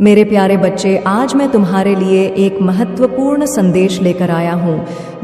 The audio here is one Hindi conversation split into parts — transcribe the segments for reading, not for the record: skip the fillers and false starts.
मेरे प्यारे बच्चे, आज मैं तुम्हारे लिए एक महत्वपूर्ण संदेश लेकर आया हूँ।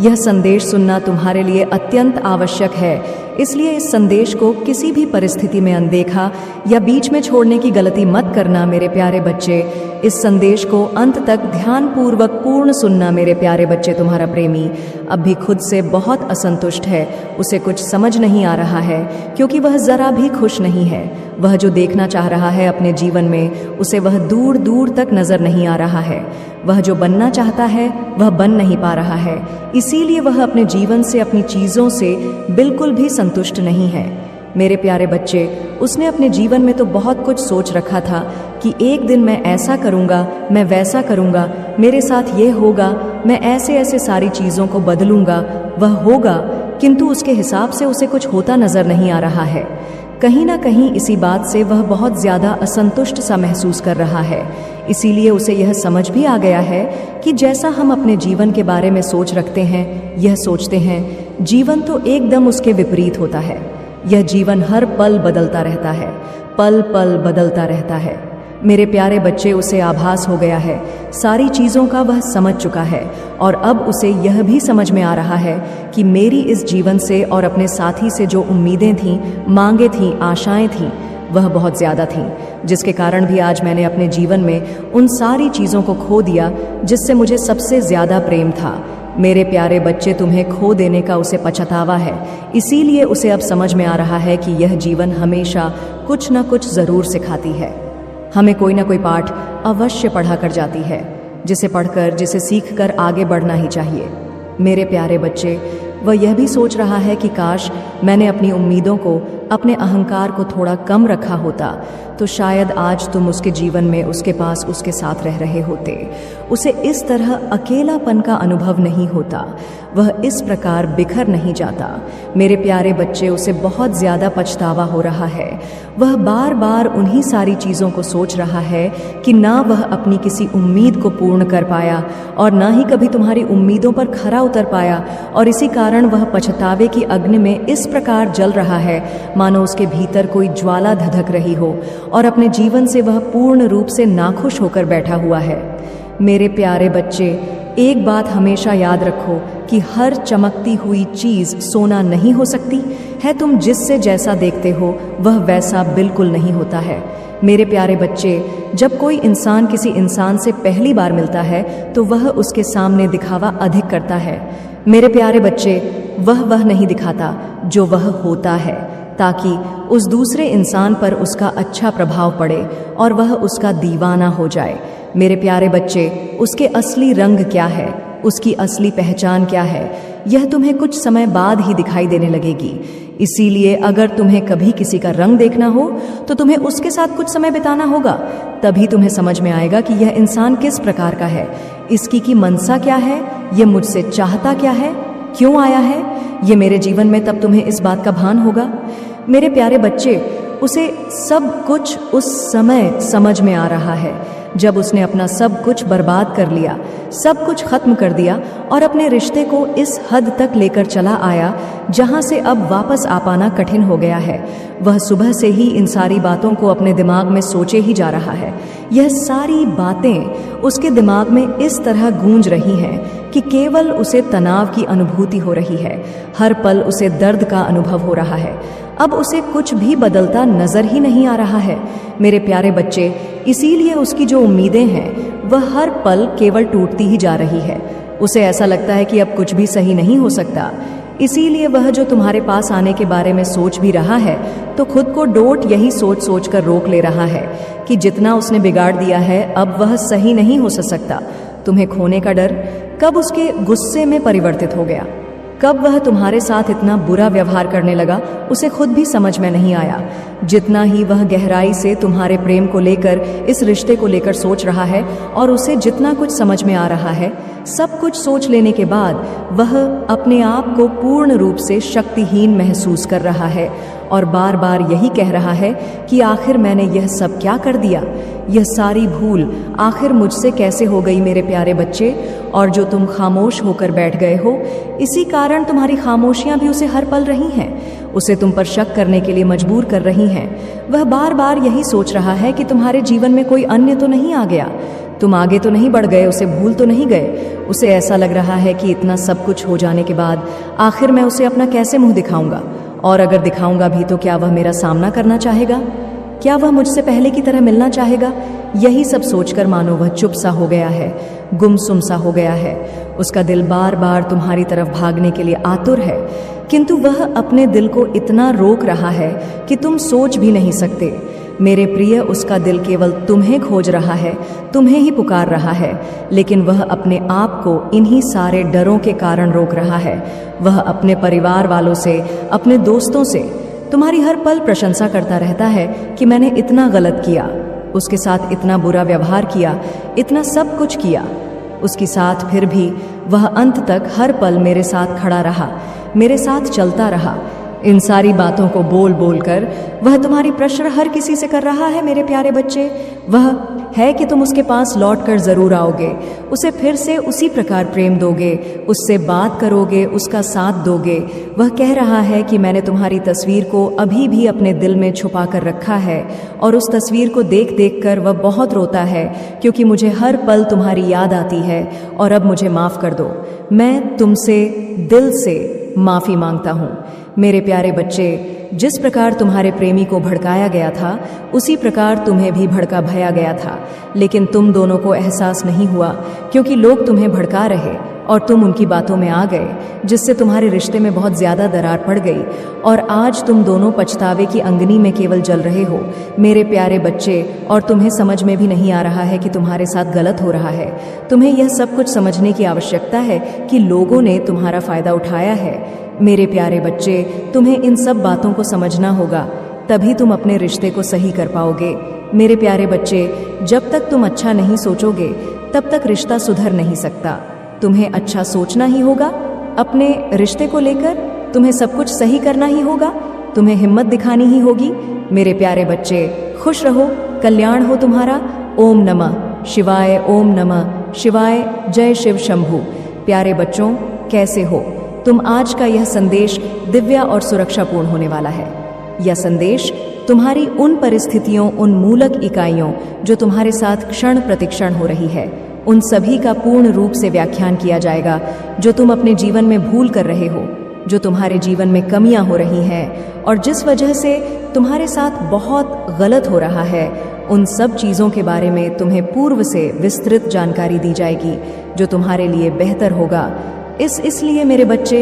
यह संदेश सुनना तुम्हारे लिए अत्यंत आवश्यक है, इसलिए इस संदेश को किसी भी परिस्थिति में अनदेखा या बीच में छोड़ने की गलती मत करना मेरे प्यारे बच्चे। इस संदेश को अंत तक ध्यानपूर्वक पूर्ण सुनना मेरे प्यारे बच्चे। तुम्हारा प्रेमी अब भी खुद से बहुत असंतुष्ट है, उसे कुछ समझ नहीं आ रहा है क्योंकि वह जरा भी खुश नहीं है। वह जो देखना चाह रहा है अपने जीवन में, उसे वह दूर दूर तक नजर नहीं आ रहा है। वह जो बनना चाहता है वह बन नहीं पा रहा है, इसीलिए वह अपने जीवन से, अपनी चीजों से बिल्कुल भी संतुष्ट नहीं है। मेरे प्यारे बच्चे, उसने अपने जीवन में तो बहुत कुछ सोच रखा था कि एक दिन मैं ऐसा करूंगा, मैं वैसा करूंगा, मेरे साथ ये होगा, मैं ऐसे ऐसे सारी चीजों को बदलूंगा, वह होगा, किंतु उसके हिसाब से उसे कुछ होता नजर नहीं आ रहा है। कहीं ना कहीं इसी बात से वह बहुत ज्यादा असंतुष्ट सा महसूस कर रहा है। इसीलिए उसे यह समझ भी आ गया है कि जैसा हम अपने जीवन के बारे में सोच रखते हैं, यह सोचते हैं, जीवन तो एकदम उसके विपरीत होता है। यह जीवन हर पल बदलता रहता है, पल पल बदलता रहता है। मेरे प्यारे बच्चे, उसे आभास हो गया है, सारी चीज़ों का वह समझ चुका है और अब उसे यह भी समझ में आ रहा है कि मेरी इस जीवन से और अपने साथी से जो उम्मीदें थीं, मांगे थीं, आशाएं थीं, वह बहुत ज़्यादा थीं, जिसके कारण भी आज मैंने अपने जीवन में उन सारी चीज़ों को खो दिया जिससे मुझे सबसे ज़्यादा प्रेम था। मेरे प्यारे बच्चे, तुम्हें खो देने का उसे पछतावा है, इसीलिए उसे अब समझ में आ रहा है कि यह जीवन हमेशा कुछ न कुछ ज़रूर सिखाती है। हमें कोई ना कोई पाठ अवश्य पढ़ा कर जाती है, जिसे पढ़कर, जिसे सीखकर आगे बढ़ना ही चाहिए। मेरे प्यारे बच्चे, वह यह भी सोच रहा है कि काश मैंने अपनी उम्मीदों को, अपने अहंकार को थोड़ा कम रखा होता तो शायद आज तुम उसके जीवन में, उसके पास, उसके साथ रह रहे होते। उसे इस तरह अकेलापन का अनुभव नहीं होता, वह इस प्रकार बिखर नहीं जाता। मेरे प्यारे बच्चे, उसे बहुत ज़्यादा पछतावा हो रहा है। वह बार बार उन्हीं सारी चीज़ों को सोच रहा है कि ना वह अपनी किसी उम्मीद को पूर्ण कर पाया और ना ही कभी तुम्हारी उम्मीदों पर खरा उतर पाया, और इसी कारण वह पछतावे की अग्नि में इस प्रकार जल रहा है मानो उसके भीतर कोई ज्वाला धधक रही हो और अपने जीवन से वह पूर्ण रूप से नाखुश होकर बैठा हुआ है। मेरे प्यारे बच्चे, एक बात हमेशा याद रखो कि हर चमकती हुई चीज़ सोना नहीं हो सकती है। तुम जिससे जैसा देखते हो वह वैसा बिल्कुल नहीं होता है। मेरे प्यारे बच्चे, जब कोई इंसान किसी इंसान से पहली बार मिलता है तो वह उसके सामने दिखावा अधिक करता है। मेरे प्यारे बच्चे, वह नहीं दिखाता जो वह होता है, ताकि उस दूसरे इंसान पर उसका अच्छा प्रभाव पड़े और वह उसका दीवाना हो जाए। मेरे प्यारे बच्चे, उसके असली रंग क्या है, उसकी असली पहचान क्या है, यह तुम्हें कुछ समय बाद ही दिखाई देने लगेगी। इसीलिए अगर तुम्हें कभी किसी का रंग देखना हो तो तुम्हें उसके साथ कुछ समय बिताना होगा, तभी तुम्हें समझ में आएगा कि यह इंसान किस प्रकार का है, इसकी की मनसा क्या है, यह मुझसे चाहता क्या है, क्यों आया है ये मेरे जीवन में। तब तुम्हें इस बात का भान होगा। मेरे प्यारे बच्चे, उसे सब कुछ उस समय समझ में आ रहा है जब उसने अपना सब कुछ बर्बाद कर लिया, सब कुछ खत्म कर दिया और अपने रिश्ते को इस हद तक लेकर चला आया जहां से अब वापस आ पाना कठिन हो गया है। वह सुबह से ही इन सारी बातों को अपने दिमाग में सोचे ही जा रहा है। यह सारी बातें उसके दिमाग में इस तरह गूंज रही हैं कि केवल उसे तनाव की अनुभूति हो रही है। हर पल उसे दर्द का अनुभव हो रहा है। अब उसे कुछ भी बदलता नजर ही नहीं आ रहा है। मेरे प्यारे बच्चे, इसीलिए उसकी जो उम्मीदें हैं वह हर पल केवल टूटती ही जा रही है। उसे ऐसा लगता है कि अब कुछ भी सही नहीं हो सकता। इसीलिए वह जो तुम्हारे पास आने के बारे में सोच भी रहा है तो खुद को डोट यही सोच सोच कर रोक ले रहा है कि जितना उसने बिगाड़ दिया है अब वह सही नहीं हो सकता। तुम्हें खोने का डर कब उसके गुस्से में परिवर्तित हो गया, कब वह तुम्हारे साथ इतना बुरा व्यवहार करने लगा, उसे खुद भी समझ में नहीं आया। जितना ही वह गहराई से तुम्हारे प्रेम को लेकर, इस रिश्ते को लेकर सोच रहा है और उसे जितना कुछ समझ में आ रहा है, सब कुछ सोच लेने के बाद वह अपने आप को पूर्ण रूप से शक्तिहीन महसूस कर रहा है और बार बार यही कह रहा है कि आखिर मैंने यह सब क्या कर दिया, यह सारी भूल आखिर मुझसे कैसे हो गई। मेरे प्यारे बच्चे, और जो तुम खामोश होकर बैठ गए हो, इसी कारण तुम्हारी खामोशियां भी उसे हर पल रही हैं। उसे तुम पर शक करने के लिए मजबूर कर रही हैं। वह बार बार यही सोच रहा है कि तुम्हारे जीवन में कोई अन्य तो नहीं आ गया, तुम आगे तो नहीं बढ़ गए, उसे भूल तो नहीं गए। उसे ऐसा लग रहा है कि इतना सब कुछ हो जाने के बाद आखिर मैं उसे अपना कैसे मुंह दिखाऊंगा, और अगर दिखाऊंगा भी तो क्या वह मेरा सामना करना चाहेगा, क्या वह मुझसे पहले की तरह मिलना चाहेगा। यही सब सोचकर मानो वह चुप सा हो गया है, गुमसुम सा हो गया है। उसका दिल बार बार तुम्हारी तरफ भागने के लिए आतुर है, किंतु वह अपने दिल को इतना रोक रहा है कि तुम सोच भी नहीं सकते। मेरे प्रिय, उसका दिल केवल तुम्हें खोज रहा है, तुम्हें ही पुकार रहा है, लेकिन वह अपने आप को इन्हीं सारे डरों के कारण रोक रहा है। वह अपने परिवार वालों से, अपने दोस्तों से तुम्हारी हर पल प्रशंसा करता रहता है कि मैंने इतना गलत किया, उसके साथ इतना बुरा व्यवहार किया, इतना सब कुछ किया। उसके साथ फिर भी वह अंत तक हर पल मेरे साथ खड़ा रहा, मेरे साथ चलता रहा। इन सारी बातों को बोल बोल कर वह तुम्हारी प्रश्न हर किसी से कर रहा है। मेरे प्यारे बच्चे, वह है कि तुम उसके पास लौट कर जरूर आओगे, उसे फिर से उसी प्रकार प्रेम दोगे, उससे बात करोगे, उसका साथ दोगे। वह कह रहा है कि मैंने तुम्हारी तस्वीर को अभी भी अपने दिल में छुपा कर रखा है, और उस तस्वीर को देख देख कर वह बहुत रोता है, क्योंकि मुझे हर पल तुम्हारी याद आती है, और अब मुझे माफ़ कर दो। मैं तुमसे दिल से माफ़ी मांगता हूँ। मेरे प्यारे बच्चे, जिस प्रकार तुम्हारे प्रेमी को भड़काया गया था, उसी प्रकार तुम्हें भी भड़का भया गया था, लेकिन तुम दोनों को एहसास नहीं हुआ, क्योंकि लोग तुम्हें भड़का रहे और तुम उनकी बातों में आ गए, जिससे तुम्हारे रिश्ते में बहुत ज़्यादा दरार पड़ गई, और आज तुम दोनों पछतावे की अंगनी में केवल जल रहे हो। मेरे प्यारे बच्चे, और तुम्हें समझ में भी नहीं आ रहा है कि तुम्हारे साथ गलत हो रहा है। तुम्हें यह सब कुछ समझने की आवश्यकता है कि लोगों ने तुम्हारा फ़ायदा उठाया है। मेरे प्यारे बच्चे, तुम्हें इन सब बातों को समझना होगा, तभी तुम अपने रिश्ते को सही कर पाओगे। मेरे प्यारे बच्चे, जब तक तुम अच्छा नहीं सोचोगे तब तक रिश्ता सुधर नहीं सकता। तुम्हें अच्छा सोचना ही होगा अपने रिश्ते को लेकर, तुम्हें सब कुछ सही करना ही होगा, तुम्हें हिम्मत दिखानी ही होगी। मेरे प्यारे बच्चे, खुश रहो, कल्याण हो तुम्हारा। ओम नमः शिवाय, ओम नमः शिवाय। जय शिव शंभू। प्यारे बच्चों, कैसे हो तुम? आज का यह संदेश दिव्य और सुरक्षापूर्ण होने वाला है। यह संदेश तुम्हारी उन परिस्थितियों, उन मूलक इकाइयों जो तुम्हारे साथ क्षण प्रतिक्षण हो रही है, उन सभी का पूर्ण रूप से व्याख्यान किया जाएगा, जो तुम अपने जीवन में भूल कर रहे हो, जो तुम्हारे जीवन में कमियां हो रही हैं और जिस वजह से तुम्हारे साथ बहुत गलत हो रहा है। उन सब चीज़ों के बारे में तुम्हें पूर्व से विस्तृत जानकारी दी जाएगी, जो तुम्हारे लिए बेहतर होगा। इसलिए मेरे बच्चे,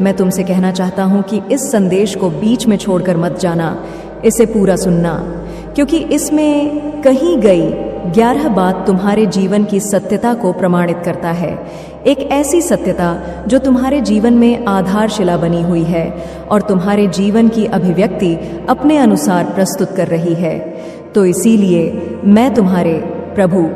मैं तुमसे कहना चाहता हूँ कि इस संदेश को बीच में छोड़कर मत जाना, इसे पूरा सुनना, क्योंकि इसमें कही गई 11 बात तुम्हारे जीवन की सत्यता को प्रमाणित करता है। एक ऐसी सत्यता जो तुम्हारे जीवन में आधारशिला बनी हुई है और तुम्हारे जीवन की अभिव्यक्ति अपने अनुसार प्रस्तुत कर रही है। तो इसीलिए मैं तुम्हारे प्रभु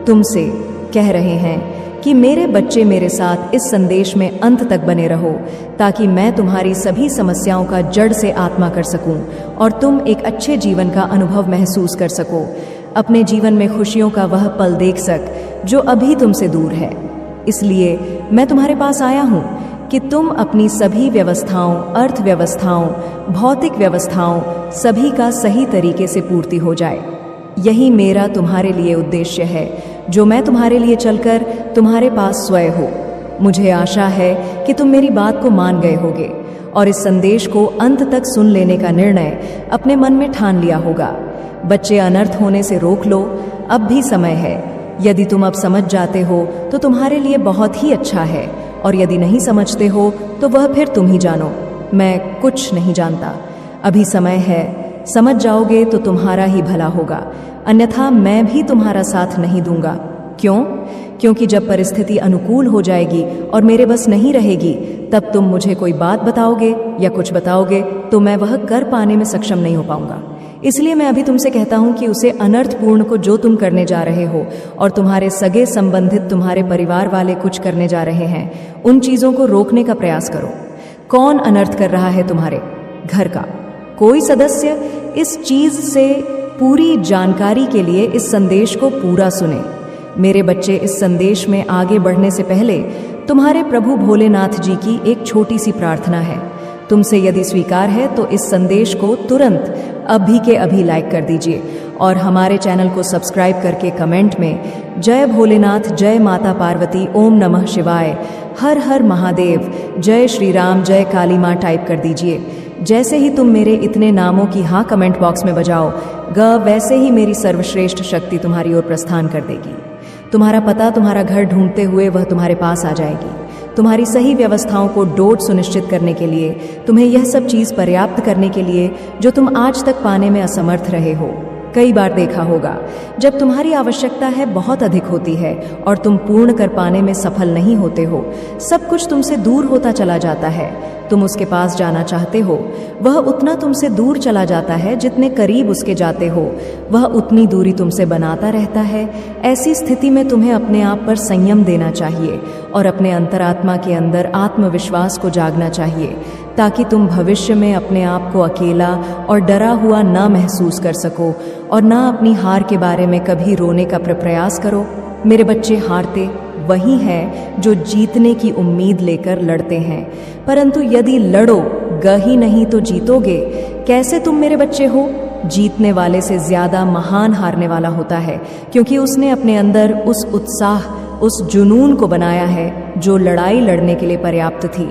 तुमसे कह रहे हैं कि मेरे बच्चे, मेरे साथ इस संदेश में अंत तक बने रहो, ताकि मैं तुम्हारी सभी समस्याओं का जड़ से आत्मा कर सकूं और तुम एक अच्छे जीवन का अनुभव महसूस कर सको, अपने जीवन में खुशियों का वह पल देख सक जो अभी तुमसे दूर है। इसलिए मैं तुम्हारे पास आया हूँ कि तुम अपनी सभी व्यवस्थाओं, अर्थव्यवस्थाओं, भौतिक व्यवस्थाओं, सभी का सही तरीके से पूर्ति हो जाए। यही मेरा तुम्हारे लिए उद्देश्य है, जो मैं तुम्हारे लिए चलकर तुम्हारे पास स्वयं हो। मुझे आशा है कि तुम मेरी बात को मान गए होगे और इस संदेश को अंत तक सुन लेने का निर्णय अपने मन में ठान लिया होगा। बच्चे, अनर्थ होने से रोक लो, अब भी समय है। यदि तुम अब समझ जाते हो तो तुम्हारे लिए बहुत ही अच्छा है, और यदि नहीं समझते हो तो वह फिर तुम ही जानो। मैं कुछ नहीं जानता। अभी समय है, समझ जाओगे तो तुम्हारा ही भला होगा, अन्यथा मैं भी तुम्हारा साथ नहीं दूंगा। क्यों? क्योंकि जब परिस्थिति अनुकूल हो जाएगी और मेरे बस नहीं रहेगी, तब तुम मुझे कोई बात बताओगे या कुछ बताओगे तो मैं वह कर पाने में सक्षम नहीं हो पाऊंगा। इसलिए मैं अभी तुमसे कहता हूं कि उसे अनर्थपूर्ण को जो तुम करने जा रहे हो और तुम्हारे सगे संबंधित, तुम्हारे परिवार वाले कुछ करने जा रहे हैं, उन चीजों को रोकने का प्रयास करो। कौन अनर्थ कर रहा है? तुम्हारे घर का कोई सदस्य। इस चीज से पूरी जानकारी के लिए इस संदेश को पूरा सुने। मेरे बच्चे, इस संदेश में आगे बढ़ने से पहले तुम्हारे प्रभु भोलेनाथ जी की एक छोटी सी प्रार्थना है। तुमसे यदि स्वीकार है तो इस संदेश को तुरंत अभी के अभी लाइक कर दीजिए और हमारे चैनल को सब्सक्राइब करके कमेंट में जय भोलेनाथ, जय माता पार्वती, ओम नमः शिवाय, हर हर महादेव, जय श्री राम, जय काली माँ टाइप कर दीजिए। जैसे ही तुम मेरे इतने नामों की हाँ कमेंट बॉक्स में बजाओ वैसे ही मेरी सर्वश्रेष्ठ शक्ति तुम्हारी ओर प्रस्थान कर देगी। तुम्हारा पता, तुम्हारा घर ढूंढते हुए वह तुम्हारे पास आ जाएगी। तुम्हारी सही व्यवस्थाओं को डोट सुनिश्चित करने के लिए, तुम्हें यह सब चीज पर्याप्त करने के लिए जो तुम आज तक पाने में असमर्थ रहे हो। कई बार देखा होगा जब तुम्हारी आवश्यकता है बहुत अधिक होती है और तुम पूर्ण कर पाने में सफल नहीं होते हो, सब कुछ तुमसे दूर होता चला जाता है। तुम उसके पास जाना चाहते हो, वह उतना तुमसे दूर चला जाता है जितने करीब उसके जाते हो वह उतनी दूरी तुमसे बनाता रहता है। ऐसी स्थिति में तुम्हें अपने आप पर संयम देना चाहिए और अपने अंतरात्मा के अंदर आत्मविश्वास को जागना चाहिए ताकि तुम भविष्य में अपने आप को अकेला और डरा हुआ ना महसूस कर सको और ना अपनी हार के बारे में कभी रोने का प्रयास करो। मेरे बच्चे, हारते वही हैं जो जीतने की उम्मीद लेकर लड़ते हैं, परंतु यदि लड़ोगे ही नहीं तो जीतोगे कैसे? तुम मेरे बच्चे हो, जीतने वाले से ज्यादा महान हारने वाला होता है, क्योंकि उसने अपने अंदर उस उत्साह, उस जुनून को बनाया है जो लड़ाई लड़ने के लिए पर्याप्त थी,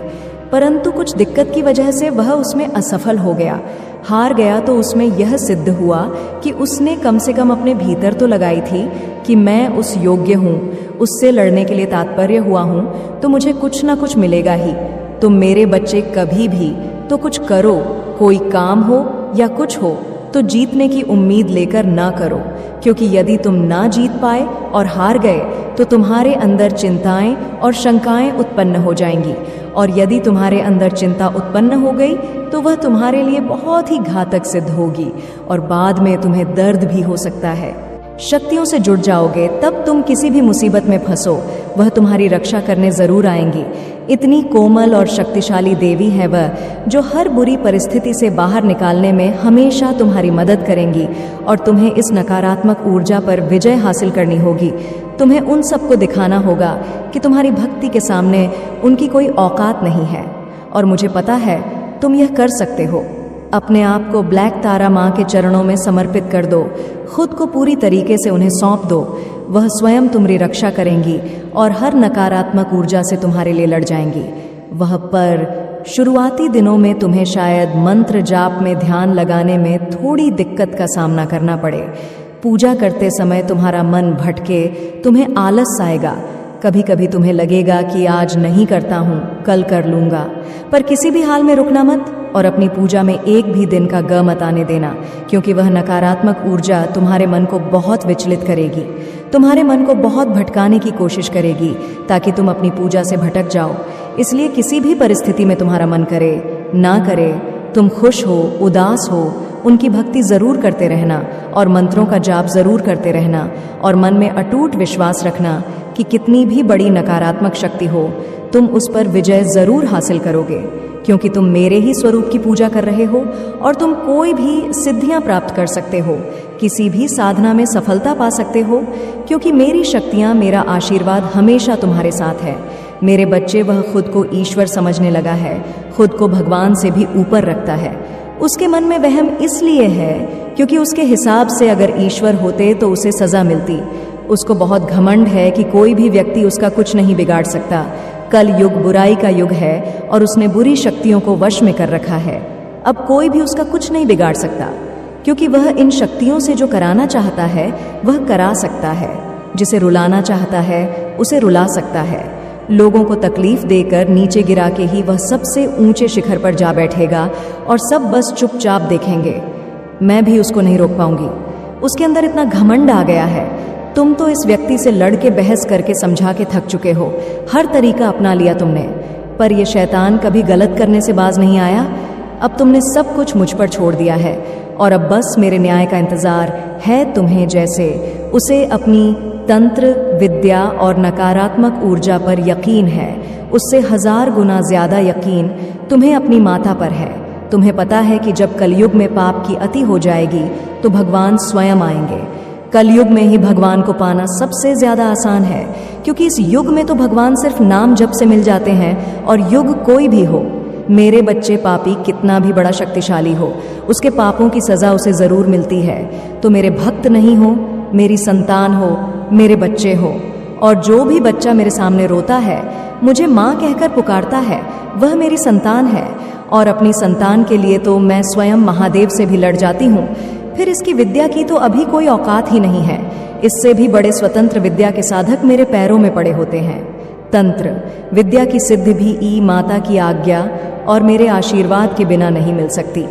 परंतु कुछ दिक्कत की वजह से वह उसमें असफल हो गया, हार गया। तो उसमें यह सिद्ध हुआ कि उसने कम से कम अपने भीतर तो लगाई थी कि मैं उस योग्य हूँ, उससे लड़ने के लिए तात्पर्य हुआ हूँ तो मुझे कुछ ना कुछ मिलेगा ही। तुम मेरे बच्चे कभी भी तो कुछ करो, कोई काम हो या कुछ हो, तो जीतने की उम्मीद लेकर ना करो, क्योंकि यदि तुम ना जीत पाए और हार गए तो तुम्हारे अंदर चिंताएं और शंकाएं उत्पन्न हो जाएंगी, और यदि तुम्हारे अंदर चिंता उत्पन्न हो गई तो वह तुम्हारे लिए बहुत ही घातक सिद्ध होगी और बाद में तुम्हें दर्द भी हो सकता है। शक्तियों से जुड़ जाओगे तब तुम किसी भी मुसीबत में फंसो, वह तुम्हारी रक्षा करने जरूर आएंगी। इतनी कोमल और शक्तिशाली देवी है वह, जो हर बुरी परिस्थिति से बाहर निकालने में हमेशा तुम्हारी मदद करेंगी और तुम्हें इस नकारात्मक ऊर्जा पर विजय हासिल करनी होगी। तुम्हें उन सबको दिखाना होगा कि तुम्हारी भक्ति के सामने उनकी कोई औकात नहीं है, और मुझे पता है तुम यह कर सकते हो। अपने आप को ब्लैक तारा माँ के चरणों में समर्पित कर दो, खुद को पूरी तरीके से उन्हें सौंप दो। वह स्वयं तुम्हारी रक्षा करेंगी और हर नकारात्मक ऊर्जा से तुम्हारे लिए लड़ जाएंगी। वह पर शुरुआती दिनों में तुम्हें शायद मंत्र जाप में ध्यान लगाने में थोड़ी दिक्कत का सामना करना पड़े। पूजा करते समय तुम्हारा मन भटके, तुम्हें आलस आएगा, कभी कभी तुम्हें लगेगा कि आज नहीं करता हूँ, कल कर लूँगा, पर किसी भी हाल में रुकना मत और अपनी पूजा में एक भी दिन का ग मत आने देना, क्योंकि वह नकारात्मक ऊर्जा तुम्हारे मन को बहुत विचलित करेगी, तुम्हारे मन को बहुत भटकाने की कोशिश करेगी ताकि तुम अपनी पूजा से भटक जाओ। इसलिए किसी भी परिस्थिति में तुम्हारा मन करे ना करे, तुम खुश हो उदास हो, उनकी भक्ति जरूर करते रहना और मंत्रों का जाप जरूर करते रहना, और मन में अटूट विश्वास रखना कि कितनी भी बड़ी नकारात्मक शक्ति हो तुम उस पर विजय जरूर हासिल करोगे, क्योंकि तुम मेरे ही स्वरूप की पूजा कर रहे हो और तुम कोई भी सिद्धियां प्राप्त कर सकते हो, किसी भी साधना में सफलता पा सकते हो, क्योंकि मेरी शक्तियां, मेरा आशीर्वाद हमेशा तुम्हारे साथ है। मेरे बच्चे, वह खुद को ईश्वर समझने लगा है, खुद को भगवान से भी ऊपर रखता है। उसके मन में वहम इसलिए है क्योंकि उसके हिसाब से अगर ईश्वर होते तो उसे सजा मिलती। उसको बहुत घमंड है कि कोई भी व्यक्ति उसका कुछ नहीं बिगाड़ सकता। कल युग बुराई का युग है और उसने बुरी शक्तियों को वश में कर रखा है। अब कोई भी उसका कुछ नहीं बिगाड़ सकता, क्योंकि वह इन शक्तियों से जो कराना चाहता है वह करा सकता है, जिसे रुलाना चाहता है उसे रुला सकता है। लोगों को तकलीफ देकर नीचे गिरा के ही वह सबसे ऊंचे शिखर पर जा बैठेगा और सब बस चुपचाप देखेंगे। मैं भी उसको नहीं रोक पाऊंगी। उसके अंदर इतना घमंड आ गया है। तुम तो इस व्यक्ति से लड़ के बहस करके समझा के थक चुके हो, हर तरीका अपना लिया तुमने, पर यह शैतान कभी गलत करने से बाज नहीं आया। अब तुमने सब कुछ मुझ पर छोड़ दिया है और अब बस मेरे न्याय का इंतजार है तुम्हें। जैसे उसे अपनी तंत्र विद्या और नकारात्मक ऊर्जा पर यकीन है, उससे 1000 गुना ज्यादा यकीन तुम्हें अपनी माता पर है। तुम्हें पता है कि जब कलयुग में पाप की अति हो जाएगी तो भगवान स्वयं आएंगे। कलयुग में ही भगवान को पाना सबसे ज्यादा आसान है, क्योंकि इस युग में तो भगवान सिर्फ नाम जप से मिल जाते हैं, और युग कोई भी हो, मेरे बच्चे पापी कितना भी बड़ा शक्तिशाली हो, उसके पापों की सजा उसे जरूर मिलती है। तो मेरे भक्त नहीं हो, मेरी संतान हो, मेरे बच्चे हो, और जो भी बच्चा मेरे सामने रोता है, मुझे माँ कहकर पुकारता है, वह मेरी संतान है। और अपनी संतान के लिए तो मैं स्वयं महादेव से भी लड़ जाती हूँ। फिर इसकी विद्या की तो अभी कोई औकात ही नहीं है। इससे भी बड़े स्वतंत्र विद्या के साधक मेरे पैरों में पड़े होते हैं। तंत्र विद्या की सिद्धि भी माता की आज्ञा और मेरे आशीर्वाद के बिना नहीं मिल सकती।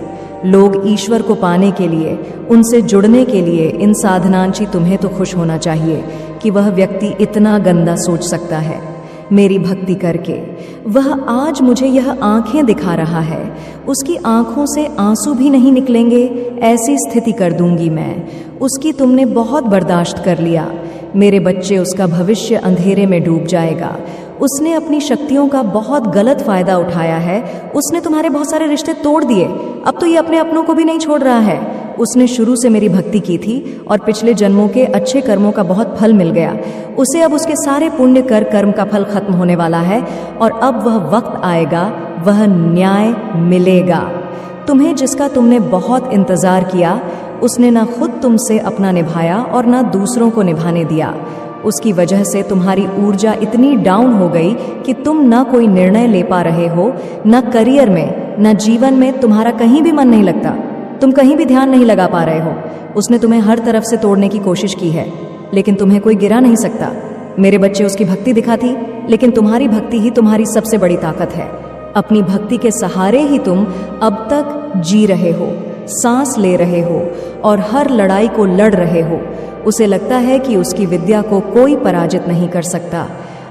लोग ईश्वर को पाने के लिए, उनसे जुड़ने के लिए इन साधनांची तुम्हें तो खुश होना चाहिए कि वह व्यक्ति इतना गंदा सोच सकता है। मेरी भक्ति करके वह आज मुझे यह आंखें दिखा रहा है, उसकी आंखों से आंसू भी नहीं निकलेंगे, ऐसी स्थिति कर दूंगी मैं। उसकी तुमने बहुत बर्दाश्त कर लिया। मेरे बच्चे, उसका भविष्य अंधेरे में डूब जाएगा। उसने अपनी शक्तियों का बहुत गलत फायदा उठाया है। उसने तुम्हारे बहुत सारे रिश्ते तोड़ दिए। अब तो ये अपने अपनों को भी नहीं छोड़ रहा है। उसने शुरू से मेरी भक्ति की थी और पिछले जन्मों के अच्छे कर्मों का बहुत फल मिल गया उसे। अब उसके सारे पुण्य कर्म का फल खत्म होने वाला है और अब वह वक्त आएगा, वह न्याय मिलेगा। तुम्हें जिसका तुमने बहुत इंतजार किया, उसने ना खुद तुमसे अपना निभाया और ना दूसरों को निभाने दिया। उसकी वजह से तुम्हारी ऊर्जा इतनी डाउन हो गई कि तुम ना कोई निर्णय ले पा रहे हो, ना करियर में, ना जीवन में तुम्हारा कहीं भी मन नहीं लगता। तुम कहीं भी ध्यान नहीं लगा पा रहे हो। उसने तुम्हें हर तरफ से तोड़ने की कोशिश की है, लेकिन तुम्हें कोई गिरा नहीं सकता। मेरे बच्चे, उसकी भक्ति दिखा थी, लेकिन तुम्हारी भक्ति ही तुम्हारी सबसे बड़ी ताकत है। अपनी भक्ति के सहारे ही तुम अब तक जी रहे हो, सांस ले रहे हो और हर लड़ाई को लड़ रहे हो। उसे लगता है कि उसकी विद्या को कोई पराजित नहीं कर सकता।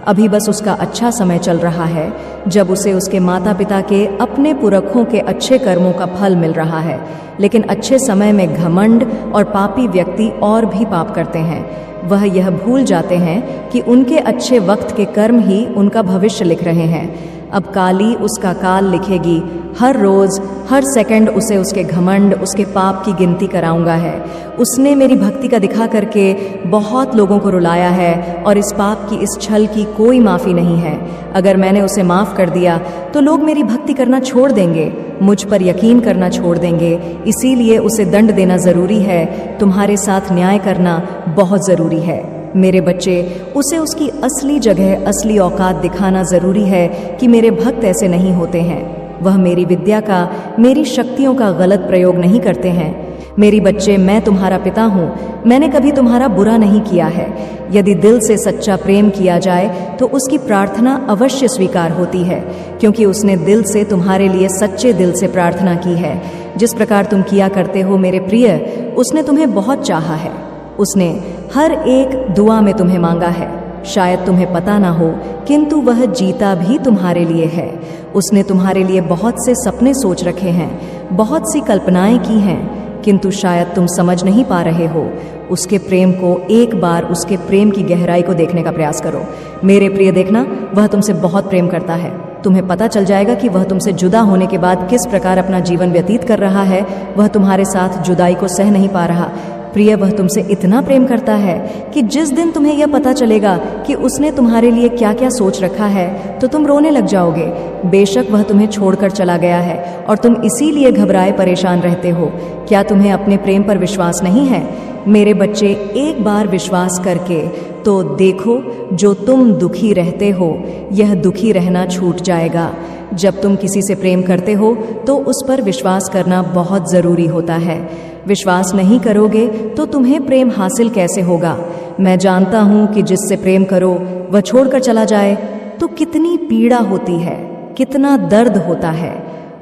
अभी बस उसका अच्छा समय चल रहा है, जब उसे उसके माता पिता के, अपने पुरखों के अच्छे कर्मों का फल मिल रहा है। लेकिन अच्छे समय में घमंड और पापी व्यक्ति और भी पाप करते हैं। वह यह भूल जाते हैं कि उनके अच्छे वक्त के कर्म ही उनका भविष्य लिख रहे हैं। अब काली उसका काल लिखेगी। हर रोज, हर सेकंड उसे उसके घमंड, उसके पाप की गिनती कराऊंगा है। उसने मेरी भक्ति का दिखा करके बहुत लोगों को रुलाया है और इस पाप की, इस छल की कोई माफ़ी नहीं है। अगर मैंने उसे माफ़ कर दिया तो लोग मेरी भक्ति करना छोड़ देंगे, मुझ पर यकीन करना छोड़ देंगे। इसीलिए उसे दंड देना ज़रूरी है। तुम्हारे साथ न्याय करना बहुत ज़रूरी है। मेरे बच्चे, उसे उसकी असली जगह, असली औकात दिखाना ज़रूरी है कि मेरे भक्त ऐसे नहीं होते हैं। वह मेरी विद्या का, मेरी शक्तियों का गलत प्रयोग नहीं करते हैं। मेरी बच्चे, मैं तुम्हारा पिता हूँ। मैंने कभी तुम्हारा बुरा नहीं किया है। यदि दिल से सच्चा प्रेम किया जाए तो उसकी प्रार्थना अवश्य स्वीकार होती है, क्योंकि उसने दिल से तुम्हारे लिए सच्चे दिल से प्रार्थना की है। जिस प्रकार तुम किया करते हो मेरे प्रिय, उसने तुम्हें बहुत चाहा है। उसने हर एक दुआ में तुम्हें मांगा है। शायद तुम्हें पता ना हो, किंतु वह जीता भी तुम्हारे लिए है। उसने तुम्हारे लिए बहुत से सपने सोच रखे हैं, बहुत सी कल्पनाएं की हैं, किंतु शायद तुम समझ नहीं पा रहे हो। उसके प्रेम को, एक बार उसके प्रेम की गहराई को देखने का प्रयास करो। मेरे प्रिय, देखना, वह तुमसे बहुत प्रेम करता है। तुम्हें पता चल जाएगा कि वह तुमसे जुदा होने के बाद किस प्रकार अपना जीवन व्यतीत कर रहा है। वह तुम्हारे साथ जुदाई को सह नहीं पा रहा। प्रिय, वह तुमसे इतना प्रेम करता है कि जिस दिन तुम्हें यह पता चलेगा कि उसने तुम्हारे लिए क्या क्या सोच रखा है, तो तुम रोने लग जाओगे। बेशक वह तुम्हें छोड़कर चला गया है और तुम इसीलिए घबराए परेशान रहते हो। क्या तुम्हें अपने प्रेम पर विश्वास नहीं है? मेरे बच्चे, एक बार विश्वास करके तो देखो, जो तुम दुखी रहते हो, यह दुखी रहना छूट जाएगा। जब तुम किसी से प्रेम करते हो तो उस पर विश्वास करना बहुत ज़रूरी होता है। विश्वास नहीं करोगे तो तुम्हें प्रेम हासिल कैसे होगा? मैं जानता हूँ कि जिससे प्रेम करो वह छोड़कर चला जाए तो कितनी पीड़ा होती है, कितना दर्द होता है।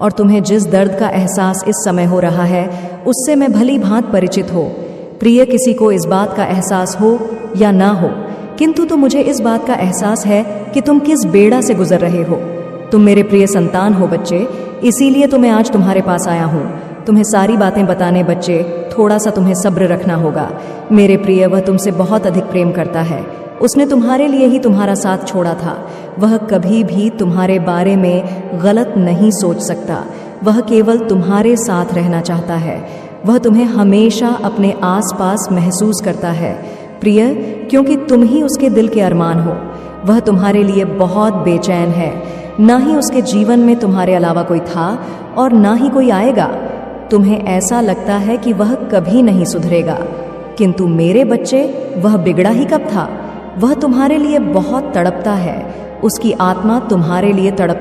और तुम्हें जिस दर्द का एहसास इस समय हो रहा है, उससे मैं भली भांति परिचित हो। प्रिय, किसी को इस बात का एहसास हो या ना हो, किंतु तो मुझे इस बात का एहसास है कि तुम किस बेड़ा से गुजर रहे हो। तुम मेरे प्रिय संतान हो बच्चे, इसीलिए तो मैं आज तुम्हारे पास आया हूँ, तुम्हें सारी बातें बताने। बच्चे, थोड़ा सा तुम्हें सब्र रखना होगा। मेरे प्रिय, वह तुमसे बहुत अधिक प्रेम करता है। उसने तुम्हारे लिए ही तुम्हारा साथ छोड़ा था। वह कभी भी तुम्हारे बारे में गलत नहीं सोच सकता। वह केवल तुम्हारे साथ रहना चाहता है। वह तुम्हें हमेशा अपने आसपास महसूस करता है प्रिय, क्योंकि तुम ही उसके दिल के अरमान हो। वह तुम्हारे लिए बहुत बेचैन है। ना ही उसके जीवन में तुम्हारे अलावा कोई था और ना ही कोई आएगा। तुम्हें ऐसा लगता है कि वह कभी नहीं सुधरेगा, किंतु मेरे बच्चे, वह बिगड़ा ही कब था। वह तुम्हारे लिए बहुत तड़पता है, उसकी आत्मा तुम्हारे लिए तड़प